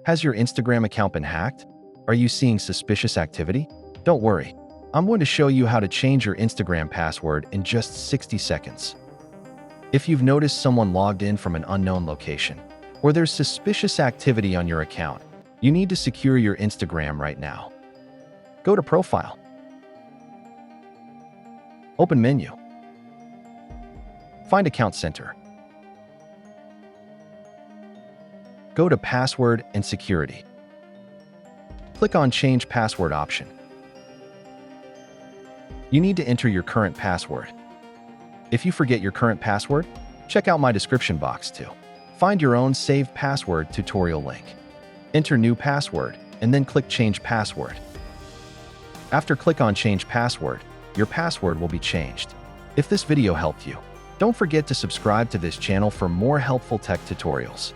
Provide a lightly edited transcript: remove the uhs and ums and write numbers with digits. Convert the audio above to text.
Has your Instagram account been hacked? Are you seeing suspicious activity? Don't worry. I'm going to show you how to change your Instagram password in just 60 seconds. If you've noticed someone logged in from an unknown location, or there's suspicious activity on your account, you need to secure your Instagram right now. Go to Profile. Open Menu. Find Account Center. Go to Password and Security. Click on Change Password option. You need to enter your current password. If you forget your current password, check out my description box to find your own saved password tutorial link. Enter new password and then click Change Password. After click on Change Password, your password will be changed. If this video helped you, don't forget to subscribe to this channel for more helpful tech tutorials.